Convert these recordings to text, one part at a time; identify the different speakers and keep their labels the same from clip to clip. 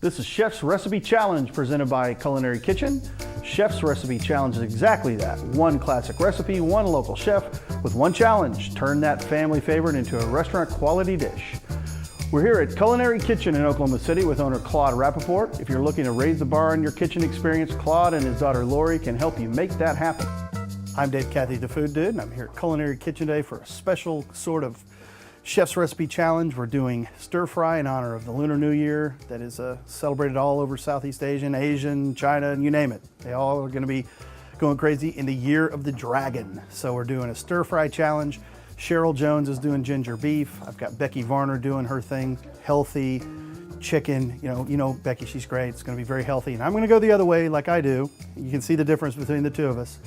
Speaker 1: This is Chef's Recipe Challenge presented by Culinary Kitchen. Chef's Recipe Challenge is exactly that. One classic recipe, one local chef with one challenge. Turn that family favorite into a restaurant quality dish. We're here at Culinary Kitchen in Oklahoma City with owner Claude Rappaport. If you're looking to raise the bar in your kitchen experience, Claude and his daughter Lori can help you make that happen. I'm Dave Cathey, the Food Dude, and I'm here at Culinary Kitchen today for a special sort of Chef's Recipe Challenge. We're doing stir fry in honor of the Lunar New Year that is celebrated all over Southeast Asian, China, and you name it. They all are going to be going crazy in the Year of the Dragon. So we're doing a stir fry challenge. Cheryl Jones is doing ginger beef. I've got Becky Varner doing her thing, healthy chicken. You know Becky, she's great. It's going to be very healthy. And I'm going to go the other way like I do. You can see the difference between the two of us.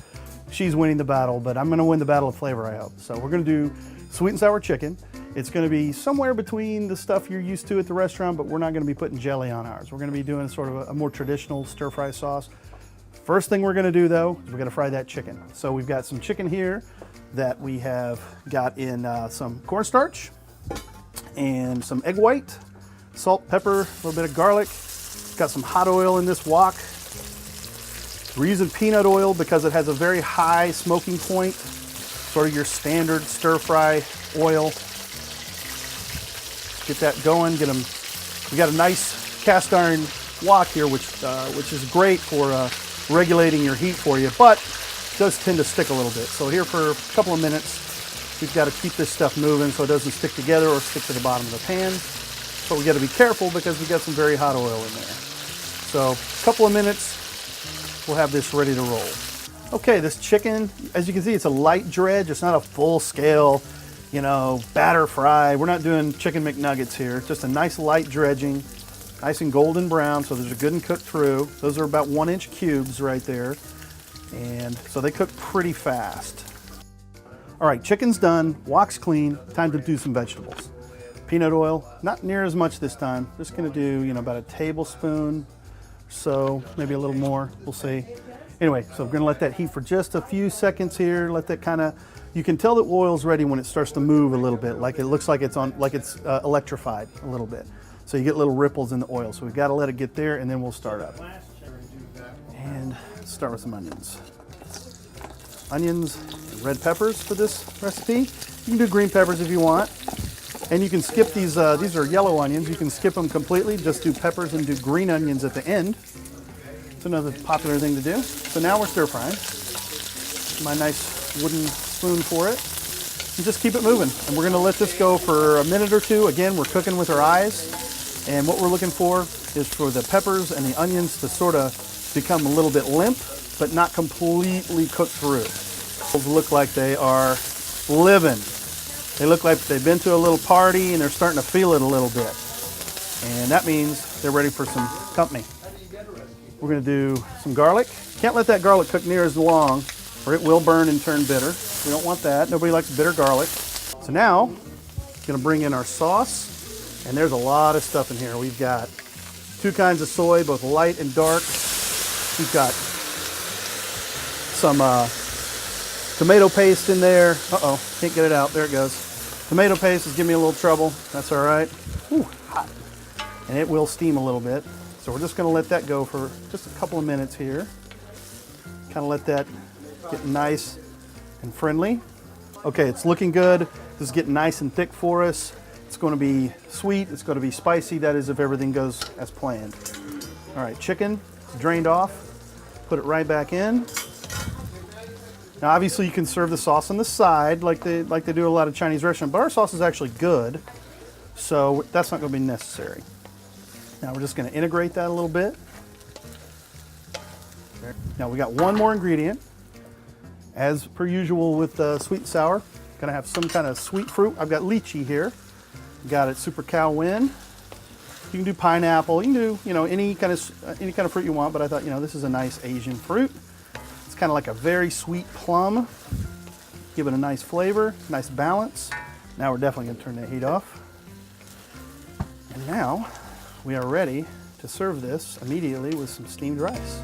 Speaker 1: She's winning the battle, but I'm going to win the battle of flavor, I hope. So we're going to do sweet and sour chicken. It's going to be somewhere between the stuff you're used to at the restaurant, but we're not going to be putting jelly on ours. We're going to be doing sort of a more traditional stir fry sauce. First thing we're going to do though, is we're going to fry that chicken. So we've got some chicken here that we have got in some cornstarch and some egg white, salt, pepper, a little bit of garlic. Got some hot oil in this wok. We're using peanut oil because it has a very high smoking point, sort of your standard stir fry oil. Get that going, get them. We got a nice cast iron wok here, which is great for regulating your heat for you, but it does tend to stick a little bit. So here for a couple of minutes, we've got to keep this stuff moving so it doesn't stick together or stick to the bottom of the pan. But we got to be careful because we got some very hot oil in there. So a couple of minutes, we'll have this ready to roll. Okay, this chicken, as you can see, it's a light dredge. It's not a full scale, batter fry. We're not doing chicken McNuggets here. It's just a nice light dredging, nice and golden brown, so there's a good and cooked through. Those are about 1-inch cubes right there. And so they cook pretty fast. All right, chicken's done, wok's clean, time to do some vegetables. Peanut oil, not near as much this time. Just gonna do, about a tablespoon or so, maybe a little more, we'll see. Anyway, so we're gonna let that heat for just a few seconds here. Let that you can tell the oil's ready when it starts to move a little bit, like it looks like it's electrified a little bit. So you get little ripples in the oil. So we've got to let it get there, and then we'll start up. And start with some onions. Onions and red peppers for this recipe. You can do green peppers if you want. And you can skip these are yellow onions. You can skip them completely, just do peppers and do green onions at the end. It's another popular thing to do. So now we're stir frying. My nice wooden spoon for it. And just keep it moving. And we're gonna let this go for a minute or two. Again, we're cooking with our eyes. And what we're looking for is for the peppers and the onions to sort of become a little bit limp, but not completely cooked through. Those look like they are living. They look like they've been to a little party and they're starting to feel it a little bit. And that means they're ready for some company. We're going to do some garlic. Can't let that garlic cook near as long or it will burn and turn bitter. We don't want that. Nobody likes bitter garlic. So now, we're going to bring in our sauce. And there's a lot of stuff in here. We've got 2 kinds of soy, both light and dark. We've got some tomato paste in there. Uh-oh, can't get it out. There it goes. Tomato paste is giving me a little trouble. That's all right. Ooh, hot. And it will steam a little bit. So we're just going to let that go for just a couple of minutes here. Kind of let that get nice and friendly. Okay, it's looking good. This is getting nice and thick for us. It's going to be sweet, it's going to be spicy, that is if everything goes as planned. All right, chicken, drained off, put it right back in. Now obviously you can serve the sauce on the side like they do a lot of Chinese restaurants, but our sauce is actually good, so that's not going to be necessary. Now we're just going to integrate that a little bit. Now we got one more ingredient. As per usual with sweet and sour, gonna have some kind of sweet fruit. I've got lychee here. Got it super cow win. You can do pineapple. You can do any kind of fruit you want. But I thought this is a nice Asian fruit. It's kind of like a very sweet plum. Give it a nice flavor, nice balance. Now we're definitely gonna turn that heat off. And now we are ready to serve this immediately with some steamed rice.